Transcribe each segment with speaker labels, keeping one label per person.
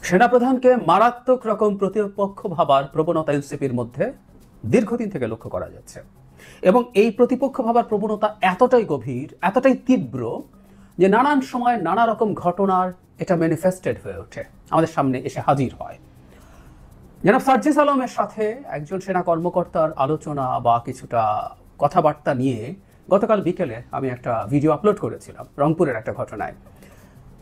Speaker 1: সেনাপ্রধানকে মারাত্মক রকম প্রতিপক্ষ ভাবার প্রবণতা এনসিপির মধ্যে দীর্ঘদিন থেকে লক্ষ্য করা যাচ্ছে এবং এই প্রতিপক্ষ ভাবার প্রবণতা এতটাই গভীর, এতটাই তীব্র যে নানান সময় নানা রকম ঘটনার এটা ম্যানিফেস্টেড হয়ে ওঠে, আমাদের সামনে এসে হাজির হয়। জনাব সার্জিস আলমের সাথে একজন সেনা কর্মকর্তার আলোচনা বা কিছুটা কথাবার্তা নিয়ে গতকাল বিকেলে আমি একটা ভিডিও আপলোড করেছিলাম রংপুরের একটা ঘটনায়।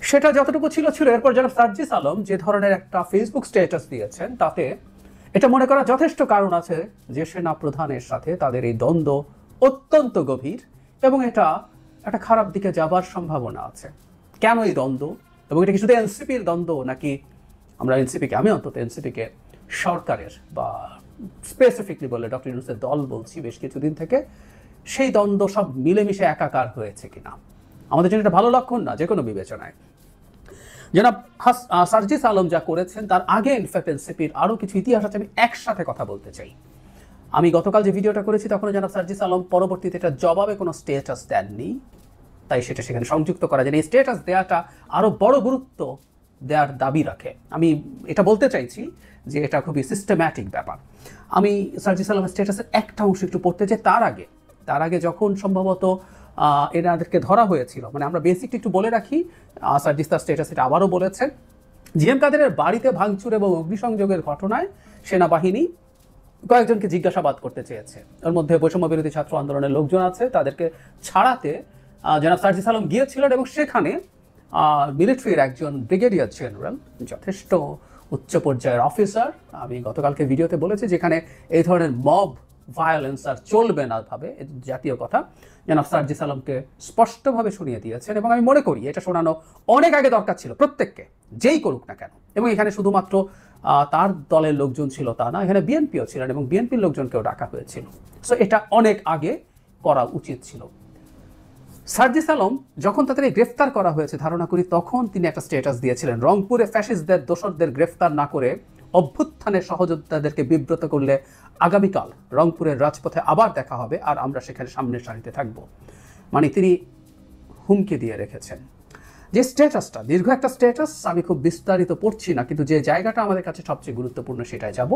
Speaker 1: সেটা যতটুকু ছিল এরপর জনাব সার্জিস আলম যে ধরনের একটা ফেসবুক স্ট্যাটাস দিয়েছেন, তাতে এটা মনে করা যথেষ্ট কারণ আছে যে সেনা প্রধানের সাথে তাদের এই দ্বন্দ্ব অত্যন্ত গভীর এবং এটা একটা খারাপ দিকে যাবার সম্ভাবনা আছে। কেন এই দ্বন্দ্ব, এবং এটা কি শুধু এনসিপির দ্বন্দ্ব নাকি আমরা এনসিপিকে, আমি অন্তত এনসিপিকে সরকারের বা স্পেসিফিকলি বলে ডক্টর ইউনূসের দল বলছি বেশ কিছুদিন থেকে, সেই দ্বন্দ্ব সব মিলেমিশে একাকার হয়েছে কিনা আমাদের জন্য এটা ভালো লক্ষণ না যে কোনো বিবেচনায়। জনাব সার্জিস আলম যা করেছেন তার আগে ইনফ্যাক্ট এনসিপির আরও কিছু ইতিহাস আছে, আমি একসাথে কথা বলতে চাই। আমি গতকাল যে ভিডিওটা করেছি তখন জনাব সার্জিস আলম পরবর্তীতে এটা জবাবে কোনো স্ট্যাটাস দেননি, তাই সেটা সেখানে সংযুক্ত করা যায়। এই স্ট্যাটাস দেওয়াটা আরও বড় গুরুত্ব দেওয়ার দাবি রাখে। আমি এটা বলতে চাইছি যে এটা খুবই সিস্টেম্যাটিক ব্যাপার। আমি সার্জিস আলমের স্ট্যাটাসের একটা অংশ একটু পড়তে চাই। তার আগে যখন সম্ভবত এনাদেরকে ধরা হয়েছিল, মানে আমরা বেসিক একটু বলে রাখি, সার্জিস তার স্ট্যাটাস এটা আবারও বলেছেন, জিএম কাদেরের বাড়িতে ভাঙচুর এবং অগ্নিসংযোগের ঘটনায় সেনাবাহিনী কয়েকজনকে জিজ্ঞাসাবাদ করতে চেয়েছে। ওর মধ্যে বৈষম্য বিরোধী ছাত্র আন্দোলনের লোকজন আছে, তাদেরকে ছাড়াতে জনাব সার্জিস আলম গিয়েছিলেন এবং সেখানে মিলিটারির একজন ব্রিগেডিয়ার জেনারেল, যথেষ্ট উচ্চ পর্যায়ের অফিসার, আমি গতকালকে ভিডিওতে বলেছি যেখানে এই ধরনের মব ভায়োলেন্স আর চলবে না ভাবে জাতীয় কথা জনাব সার্জিস আলমকে স্পষ্টভাবে শুনিয়ে দিয়েছেন। এবং আমি মনে করি এটা শোনানো অনেক আগে দরকার ছিল প্রত্যেককে, যেই করুক না কেন। এবং এখানে শুধুমাত্র তার দলের লোকজন ছিল তা না, এখানে বিএনপিও ছিলেন এবং বিএনপির লোকজনকেও ডাকা হয়েছিল। সো এটা অনেক আগে করা উচিত ছিল। সার্জিস আলম যখন তাদের গ্রেফতার করা হয়েছে ধারণা করি, তখন তিনি একটা স্ট্যাটাস দিয়েছিলেন, রংপুরে ফ্যাসিস্টদের দোসরদের গ্রেফতার না করে অভ্যুত্থানের সহযোদ্ধাদেরকে বিব্রত করলে আগামীকাল রংপুরের রাজপথে আবার দেখা হবে আর আমরা সেখানে সামনের সারিতে থাকব। মানে তিনি হুমকি দিয়ে রেখেছেন। যে স্ট্যাটাসটা দীর্ঘ একটা স্ট্যাটাস, আমি খুব বিস্তারিত পড়ছি না, কিন্তু যে জায়গাটা আমাদের কাছে সবচেয়ে গুরুত্বপূর্ণ সেটাই যাব।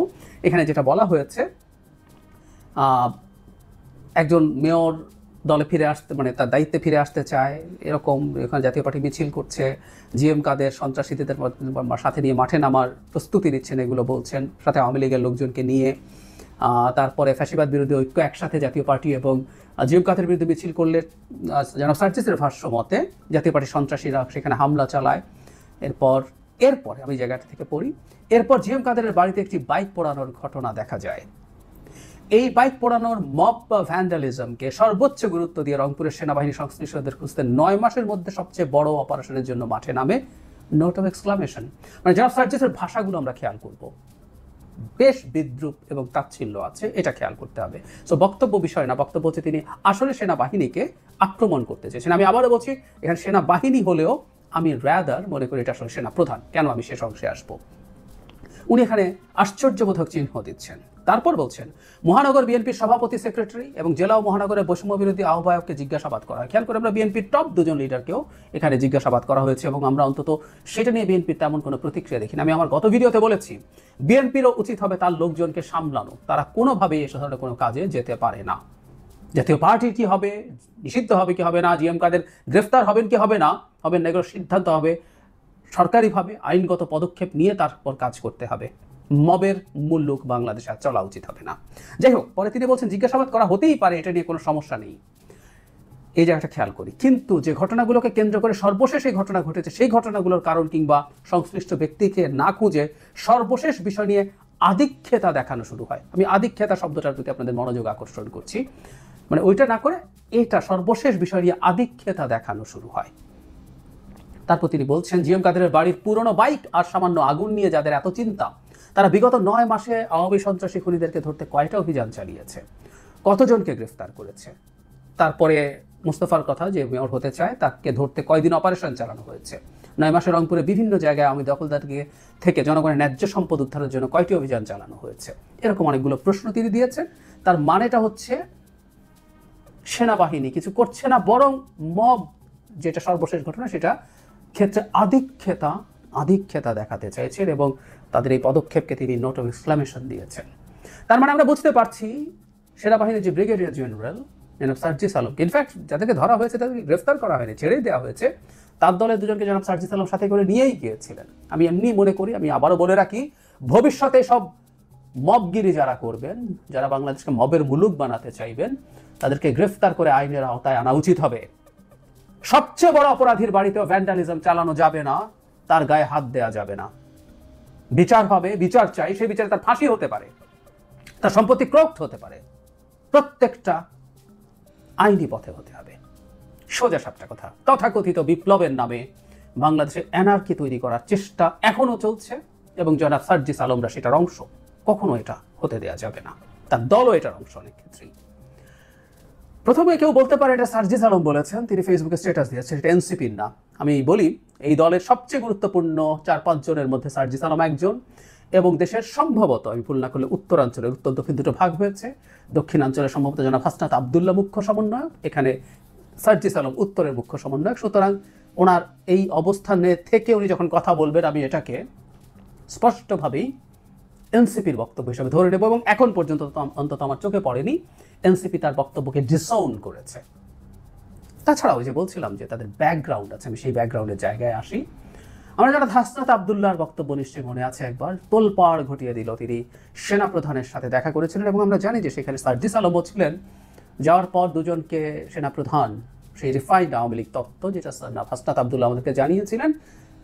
Speaker 1: এখানে যেটা বলা হয়েছে, একজন মেয়র দলে ফিরে আসতে, মানে তার দায়িত্বে ফিরে আসতে চায়, এরকম এখানে জাতীয় পার্টি মিছিল করছে, জিএম কাদের সন্ত্রাসীদের সাথে নিয়ে মাঠে নামার প্রস্তুতি নিচ্ছেন, এগুলো বলছেন, সাথে আওয়ামী লীগের লোকজনকে নিয়ে। তারপরে ফ্যাসিবাদ বিরোধী ঐক্য একসাথে জাতীয় পার্টি এবং জিএম কাদের বিরুদ্ধে মিছিল করলে জনাব সার্জিসের ভাষ্য মতে জাতীয় পার্টির সন্ত্রাসীরা সেখানে হামলা চালায়। এরপর আমি জায়গাটা থেকে পড়ি, এরপর জিএম কাদেরের বাড়িতে একটি বাইক পোড়ানোর ঘটনা দেখা যায়। এই বাইক পোড়ানোর মব বা ভ্যান্ডালিজমকে সর্বোচ্চ গুরুত্ব দিয়ে রংপুরের সেনাবাহিনী সংশ্লিষ্টদের খুঁজতে 9 মাসের মধ্যে সবচেয়ে বড় অপারেশনের জন্য মাঠে নামে, নোট অফ এক্সক্লামেশন। মানে জনাব সার্জিসের ভাষাগুলো আমরা খেয়াল করব, বেশ বিদ্রুপ এবং তাচ্ছিল্য আছে, এটা খেয়াল করতে হবে। সো বক্তব্য বিষয় না, বক্তব্য হচ্ছে তিনি আসলে সেনাবাহিনীকে আক্রমণ করতে চেয়েছেন। আমি আবারও বলছি, এখানে সেনাবাহিনী হলেও আমি রাদার মনে করি এটা আসলে সেনা প্রধান। কেন আমি শেষ অংশে আসবো। উনি এখানে আশ্চর্যবোধক চিহ্ন দিচ্ছেন। তারপর বলছেন, মহানগর বিএনপির সভাপতি, সেক্রেটারি এবং জেলা ও মহানগরের বৈষম্য বিরোধী আহ্বায়ককে জিজ্ঞাসাবাদ করা হয়। খেয়াল করে আমরা বিএনপির টপ 2 জন লিডারকেও এখানে জিজ্ঞাসাবাদ করা হয়েছে এবং আমরা অন্তত সেটা নিয়ে বিএনপির তেমন কোনো প্রতিক্রিয়া দেখি না। আমি আমার গত ভিডিওতে বলেছি, বিএনপিরও উচিত হবে তার লোকজনকে সামলানো, তারা কোনোভাবেই এ ধরনের কোনো কাজে যেতে পারে না। জাতীয় পার্টির কি হবে, নিষিদ্ধ হবে কি হবে না, জিএম কাদের গ্রেফতার হবেন কি হবেন না, এগুলো সিদ্ধান্ত হবে সরকারিভাবে, আইনগত পদক্ষেপ নিয়ে তারপর কাজ করতে হবে। মবের মুল্লুক বাংলাদেশে আর চলা উচিত হবে না। যাই হোক, পরে তিনি বলছেন জিজ্ঞাসাবাদ করা হতেই পারে, এটা নিয়ে কোনো সমস্যা নেই। এই জায়গাটা খেয়াল করি। কিন্তু যে ঘটনাগুলোকে কেন্দ্র করে সর্বশেষ এই ঘটনা ঘটেছে, সেই ঘটনাগুলোর কারণ কিংবা সংশ্লিষ্ট ব্যক্তিকে না খুঁজে সর্বশেষ বিষয় নিয়ে আধিক্যতা দেখানো শুরু হয়। আমি আধিক্যতা শব্দটার প্রতি আপনাদের মনোযোগ আকর্ষণ করছি, মানে ওইটা না করে এটা সর্বশেষ বিষয় নিয়ে আধিক্যতা দেখানো শুরু হয়। তারপর তিনি বলছেন, জিএম কাদেরের বাড়ির পুরনো বাইক আর সামান্য আগুন নিয়ে যাদের এত চিন্তা, তারা বিগত 9 মাসে আওয়ামী সন্ত্রাসী খুনিদেরকে ধরতে কয়টা অভিযান চালিয়েছে, কতজনকে গ্রেফতার করেছে। তারপরে মুস্তফার কথা, যে মেয়র হতে চায়, তাকে ধরতে কয়দিন অপারেশন চালানো হয়েছে। 9 মাসে রংপুরে বিভিন্ন জায়গায় আওয়ামী দখলদারকে থেকে জনগণের ন্যায্য সম্পদ উদ্ধারের জন্য কয়টি অভিযান চালানো হয়েছে। এরকম অনেকগুলো প্রশ্ন তিনি দিয়েছেন। তার মানেটা হচ্ছে সেনাবাহিনী কিছু করছে না, বরং মব, যেটা সর্বশেষ ঘটনা, সেটা ক্ষেত্রে আধিক্যতা আধিক্যতা দেখাতে চাইছেন এবং তাদের এই পদক্ষেপকে তিনি নোট অফ এক্সক্লামেশন দিয়েছেন। তার মানে আমরা বুঝতে পারছি সেনাবাহিনীর যে ব্রিগেডিয়ার জেনারেল জনাব সার্জিস আলমকে, ইনফ্যাক্ট যাদেরকে ধরা হয়েছে তাদেরকে গ্রেফতার করা হয়নি, ছেড়েই দেওয়া হয়েছে, তার দলের দুজনকে জনাব সার্জিস আলম সাথে করে নিয়েই গিয়েছিলেন। আমি এমনি মনে করি, আমি আবারও বলে রাখি, ভবিষ্যতে সব মবগিরি যারা করবেন, যারা বাংলাদেশকে মবের মুলুক বানাতে চাইবেন, তাদেরকে গ্রেফতার করে আইনের আওতায় আনা উচিত হবে। সবচেয়ে বড় অপরাধীর বাড়িতেও ভ্যান্ডালিজম চালানো যাবে না, তার গায়ে হাত দেওয়া যাবে না। বিচার হবে, বিচার চাই, সেই বিচারে তার ফাঁসি হতে পারে, তার সম্পত্তি ক্রোক্ট হতে পারে, প্রত্যেকটা আইনি পথে হতে হবে। সোজা সাপটা কথা। তথাকথিত বিপ্লবের নামে বাংলাদেশে অ্যানার্কি তৈরি করার চেষ্টা এখনো চলছে এবং জনাব সার্জিস আলমরা সেটার অংশ। কখনো এটা হতে দেওয়া যাবে না, তার দলও এটার অংশ অনেক ক্ষেত্রেই। প্রথমে কেউ বলতে পারে এটা সার্জিস আলম বলেছেন, তিনি ফেসবুকে স্ট্যাটাস দিয়েছেন, এটা এনসিপির না। আমি বলি, এই দলের সবচেয়ে গুরুত্বপূর্ণ 4-5 জনের মধ্যে সার্জিস আলম একজন, এবং দেশের সম্ভবত, আমি ভুল না করলে, উত্তরাঞ্চলের, উত্তর দক্ষিণ দুটো ভাগ হয়েছে, দক্ষিণাঞ্চলে সম্ভবত জনাব হাসনাত আবদুল্লাহ মুখ্য সমন্বয়ক, এখানে সার্জিস আলম উত্তরের মুখ্য সমন্বয়ক। সুতরাং ওনার এই অবস্থানে থেকে উনি যখন কথা বলবেন, আমি এটাকে স্পষ্টভাবেই এনসিপির বক্তব্য হিসেবে ধরে নেব, এবং এখন পর্যন্ত অন্তত আমার চোখে পড়েনি এনসিপি তার বক্তব্যকে ডিসাউন করেছে। তাছাড়াও যে বলছিলাম যে তাদের ব্যাকগ্রাউন্ড আছে, আমি সেই ব্যাকগ্রাউন্ডের জায়গায় আসি। আমরা যারা হাসনাত আবদুল্লাহর বক্তব্য নিশ্চয়ই মনে আছে, একবার তোলপাড় ঘটিয়ে দিল, তিনি সেনাপ্রধানের সাথে দেখা করেছিলেন এবং আমরা জানি যে সেখানে সার্জিস আলমও ছিলেন। যাওয়ার পর দুজনকে সেনাপ্রধান সেই রিফাইন্ড আওয়ামী লীগ তত্ত্ব, যেটা হাসনাত আবদুল্লাহ আমাদেরকে জানিয়েছিলেন,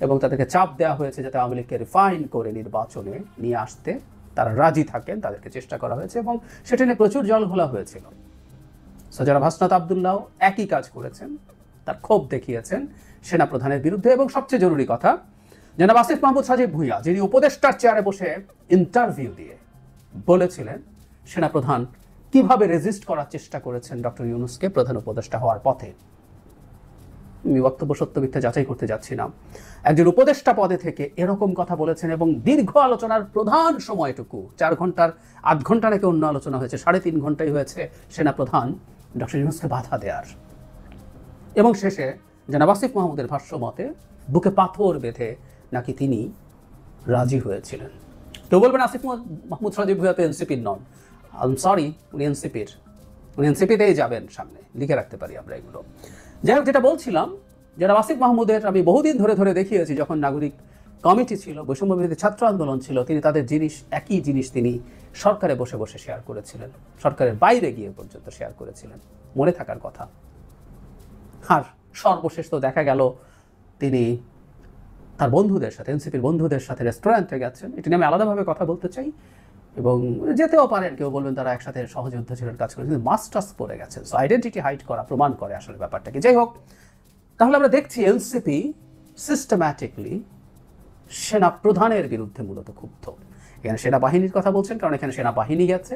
Speaker 1: এবং তাদেরকে চাপ দেওয়া হয়েছে যাতে আওয়ামী লীগকে রিফাইন করে নির্বাচনে নিয়ে আসতে তারা রাজি থাকেন, তাদেরকে চেষ্টা করা হয়েছে এবং সেটা নিয়ে প্রচুর জল ঘোলা হয়েছিল। সো যারা হাসনাত আবদুল্লাহ একই কাজ করেছেন, তার ক্ষোভ দেখিয়েছেন সেনাপ্রধানের বিরুদ্ধে। এবং সবচেয়ে জরুরি কথা, জনাব আসিফ মাহমুদ সাজিব ভুঁইয়া, যিনি উপদেষ্টার চেয়ারে বসে ইন্টারভিউ দিয়ে বলেছিলেন সেনাপ্রধান কিভাবে রেজিস্ট করার চেষ্টা করেছেন ডক্টর ইউনূসকে প্রধান উপদেষ্টা হওয়ার পথে। আমি বক্তব্য সত্য মিথ্যা যাচাই করতে যাচ্ছি না, একজন উপদেষ্টা পদে থেকে এরকম কথা বলেছেন এবং দীর্ঘ আলোচনার প্রধান সময়টুকু 4 ঘন্টার 8 ঘন্টা নাকি অন্য আলোচনা হয়েছে, 3.5 ঘন্টাই হয়েছে সেনাপ্রধান ডক্টর ইউনূসকে বাধা দেওয়ার। এবং শেষে জনাব আসিফ মাহমুদের ভাষ্য মতে বুকে পাথর বেঁধে নাকি তিনি রাজি হয়েছিলেন। কেউ বলবেন আসিফ মাহমুদ সাজিব ভুঁইয়া তো এনসিপির নন। আই এম সরি, উনি এনসিপিতেই যাবেন সামনে, লিখে রাখতে পারি আমরা এগুলো। যাই হোক, যেটা বলছিলাম, জনাব আসিফ মাহমুদের আমি বহুদিন ধরে দেখিয়েছি, যখন নাগরিক কমিটি ছিল, বৈষম্য বিরোধী ছাত্র আন্দোলন ছিল, তিনি তাদের একই জিনিস তিনি সরকারে বসে বসে শেয়ার করেছিলেন, সরকারের বাইরে গিয়ে পর্যন্ত শেয়ার করেছিলেন, মনে থাকার কথা। আর সর্বশেষ তো দেখা গেল তিনি তার বন্ধুদের সাথে, এনসিপির বন্ধুদের সাথে রেস্টুরেন্টে গেছেন। এটি নিয়ে আমি আলাদাভাবে কথা বলতে চাই, এবং যেতেও পারেন, কেউ বলবেন তারা একসাথে সহযোদ্ধা ছিলেন, কাজ করেছেন, কিন্তু মাস্টার্স পড়ে গেছেন। সো আইডেন্টিটি হাইড করা প্রমাণ করে আসলে ব্যাপারটা কি। যাই হোক, তাহলে আমরা দেখছি এনসিপি সিস্টেম্যাটিকলি সেনাপ্রধানের বিরুদ্ধে মূলত ক্ষুব্ধ। এখানে সেনাবাহিনীর কথা বলছেন, কারণ এখানে সেনাবাহিনী গেছে,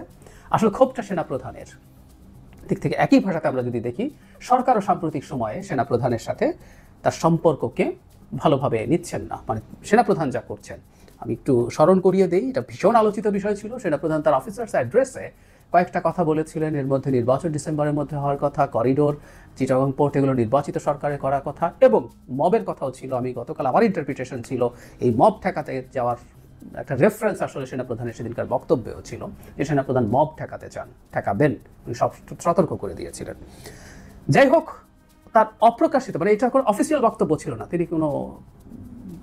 Speaker 1: আসলে ক্ষোভটা সেনাপ্রধানের দিক থেকে। একই ভাষাতে আমরা যদি দেখি, সরকারও সাম্প্রতিক সময়ে সেনাপ্রধানের সাথে তার সম্পর্ককে ভালোভাবে নিচ্ছেন না, মানে সেনাপ্রধান যা করছেন। আমি একটু স্মরণ করিয়ে দিই, এটা ভীষণ আলোচিত বিষয় ছিল। সেনাপ্রধান তার অফিসার্স অ্যাড্রেসে কয়েকটা কথা বলেছিলেন, এর মধ্যে নির্বাচন ডিসেম্বরের মধ্যে হওয়ার কথা, করিডোর, চিটাগং পোর্ট, এগুলো নির্বাচিত সরকারের করার কথা, এবং মবের কথাও ছিল। আমি গতকাল আমার ইন্টারপ্রিটেশন ছিল এই মব ঠেকাতে যাওয়ার একটা রেফারেন্স আসলে সেনাপ্রধানের সেদিনকার বক্তব্যও ছিল যে সেনাপ্রধান মব ঠেকাতে চান, ঠেকাবেন, উনি সব সতর্ক করে দিয়েছিলেন। যাই হোক, তার অপ্রকাশিত, মানে এটা কোনো অফিসিয়াল বক্তব্য ছিল না, তিনি কোনো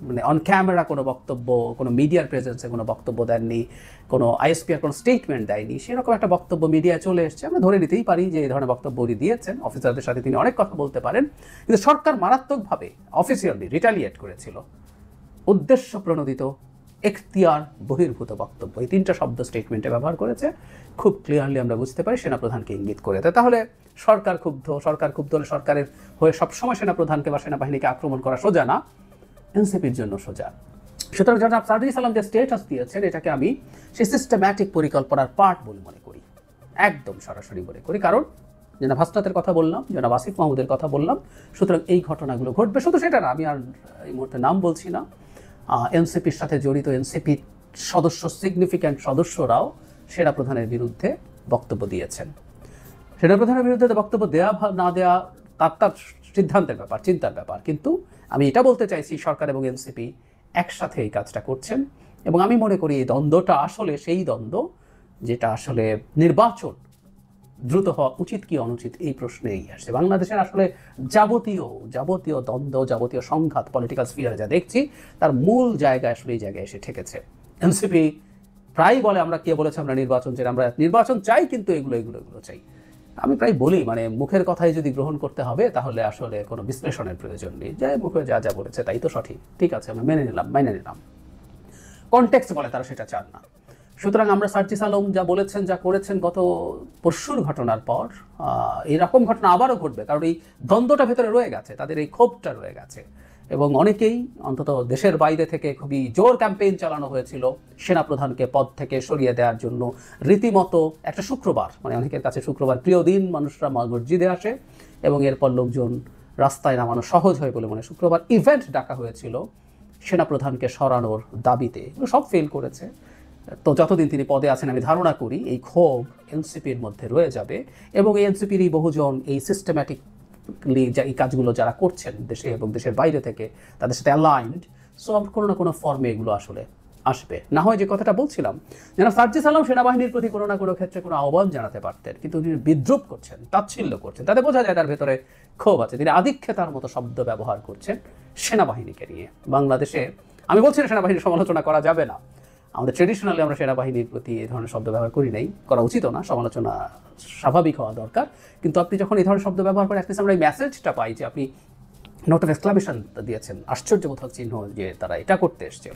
Speaker 1: মানে অন ক্যামেরা কোনো বক্তব্য, কোনো মিডিয়ার প্রেজেন্সে কোনো বক্তব্য দেননি, কোনো আইএসপিআর কোনো স্টেটমেন্ট দেয়নি, সেরকম একটা বক্তব্য মিডিয়ায় চলে এসছে। আমরা ধরে নিতেই পারি যে এই ধরনের বক্তব্য উনি দিয়েছেন, অফিসারদের সাথে তিনি অনেক কথা বলতে পারেন, কিন্তু সরকার মারাত্মকভাবে অফিসিয়ালি রিটালিয়েট করেছিল। উদ্দেশ্য প্রণোদিত, এখতিয়ার বহির্ভূত বক্তব্য, এই 3টা শব্দ স্টেটমেন্টে ব্যবহার করেছে। খুব ক্লিয়ারলি আমরা বুঝতে পারি সেনাপ্রধানকে ইঙ্গিত করে। তাহলে সরকার ক্ষুব্ধ হলে সরকারের হয়ে সবসময় সেনাপ্রধানকে বা সেনাবাহিনীকে আক্রমণ করা সোজা না, এনসিপির জন্য সোজা। সুতরাং জনাব সার্জিস আলম যে স্টেটাস দিয়েছেন, এটাকে আমি সেই সিস্টেম্যাটিক পরিকল্পনার পার্ট বলে মনে করি, একদম সরাসরি মনে করি। কারণ জনাব হাসনাতের কথা বললাম, জনাব আসিফ মাহমুদের কথা বললাম, সুতরাং এই ঘটনাগুলো ঘটবে। শুধু সেটা না, আমি আর এই মুহূর্তে নাম বলছি না, এনসিপির সাথে জড়িত এনসিপির সিগনিফিক্যান্ট সদস্যরাও সেনাপ্রধানের বিরুদ্ধে বক্তব্য দিয়েছেন। সেনাপ্রধানের বিরুদ্ধে বক্তব্য দেওয়া না দেওয়া তার সিদ্ধান্তের ব্যাপার, চিন্তার ব্যাপার। কিন্তু আমি এটা বলতে চাইছি, সরকার এবং এনসিপি একসাথে এই কাজটা করছেন। এবং আমি মনে করি এই দ্বন্দ্বটা আসলে সেই দ্বন্দ্ব যেটা আসলে নির্বাচন দ্রুত হওয়া উচিত কি অনুচিত এই প্রশ্নে এগিয়ে আসছে। বাংলাদেশের আসলে যাবতীয় দ্বন্দ্ব, যাবতীয় সংঘাত পলিটিক্যাল স্ফিয়ারে যা দেখছি তার মূল জায়গায় আসলে এই জায়গায় এসে ঠেকেছে। এনসিপি প্রায় বলে আমরা কে বলেছে আমরা নির্বাচন চাই, আমরা নির্বাচন চাই কিন্তু এগুলো চাই। আমি প্রায় বলি মানে মুখের কথাই যদি গ্রহণ করতে হবে তাহলে আসলে কোনো বিশ্লেষণের প্রয়োজন নেই, যে মুখে যা যা বলেছে তাই তো সঠিক, ঠিক আছে আমরা মেনে নিলাম। কনটেক্সট বলে তারা সেটা চান না। সুতরাং আমরা সার্জিস আলম যা বলেছেন, যা করেছেন গত পরশুর ঘটনার পর এরকম ঘটনা আবারও ঘটবে, কারণ এই দ্বন্দ্বটা ভেতরে রয়ে গেছে, তাদের এই ক্ষোভটা রয়ে গেছে। এবং অনেকেই অন্তত দেশের বাইরে থেকে খুবই জোর ক্যাম্পেইন চালানো হয়েছিল সেনাপ্রধানকে পদ থেকে সরিয়ে দেওয়ার জন্য। রীতিমতো একটা শুক্রবার, মানে অনেকের কাছে শুক্রবার প্রিয় দিন, মানুষরা মসজিদে আসে এবং এরপর লোকজন রাস্তায় নামানো সহজ হয় বলে মনে শুক্রবার ইভেন্ট ডাকা হয়েছিল সেনাপ্রধানকে সরানোর দাবিতে। এগুলো সব ফেল করেছে। তো যতদিন তিনি পদে আছেন আমি ধারণা করি এই ক্ষোভ এনসিপির মধ্যে রয়ে যাবে, এবং এই এনসিপির এই বহুজন এই সিস্টেম্যাটিকলি এই কাজগুলো যারা করছেন দেশে এবং দেশের বাইরে থেকে তাদের সাথে অ্যালাইন্ড, সো কোনো না কোনো ফর্মে এগুলো আসলে আসবে। না হয় যে কথাটা বলছিলাম, যেন সার্জিস আলম সেনাবাহিনীর প্রতি কোনো না কোনো ক্ষেত্রে কোনো আহ্বান জানাতে পারতেন, কিন্তু তিনি বিদ্রুপ করছেন, তাচ্ছিল্য করছেন, তাতে বোঝা যায় তার ভেতরে ক্ষোভ আছে। তিনি আধিক্যতার মতো শব্দ ব্যবহার করছেন সেনাবাহিনীকে নিয়ে। বাংলাদেশে আমি বলছি না সেনাবাহিনীর সমালোচনা করা যাবে না, আমাদের ট্রেডিশনালি আমরা সেনাবাহিনীর প্রতি এই ধরনের শব্দ ব্যবহার করি নাই, করা উচিতও না, সমালোচনা স্বাভাবিক হওয়া দরকার। কিন্তু আপনি যখন এই ধরনের শব্দ ব্যবহার করে অ্যাটলিস্ট আমরা এই মেসেজটা পাই যে আপনি নোট অফ এক্সক্লামেশন দিয়েছেন, আশ্চর্যবোধক চিহ্ন যে তারা এটা করতে এসছে,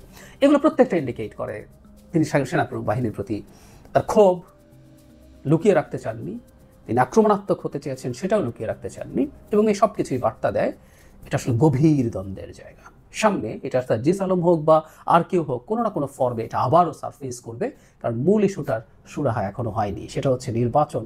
Speaker 1: এগুলো প্রত্যেকটা ইন্ডিকেট করে তিনি সেনাবাহিনীর প্রতি তার ক্ষোভ লুকিয়ে রাখতে চাননি, তিনি আক্রমণাত্মক হতে চেয়েছেন সেটাও লুকিয়ে রাখতে চাননি, এবং এই সব কিছুই বার্তা দেয় এটা আসলে গভীর দ্বন্দ্বের জায়গা। সামনে এটা সার্জিস আলম হোক বা আর কেউ হোক, কোনো না কোনো ফর্মে এটা আবারও সারফেস করবে, কারণ মূল ইস্যুটার সুরাহা এখনো হয়নি, সেটা হচ্ছে নির্বাচন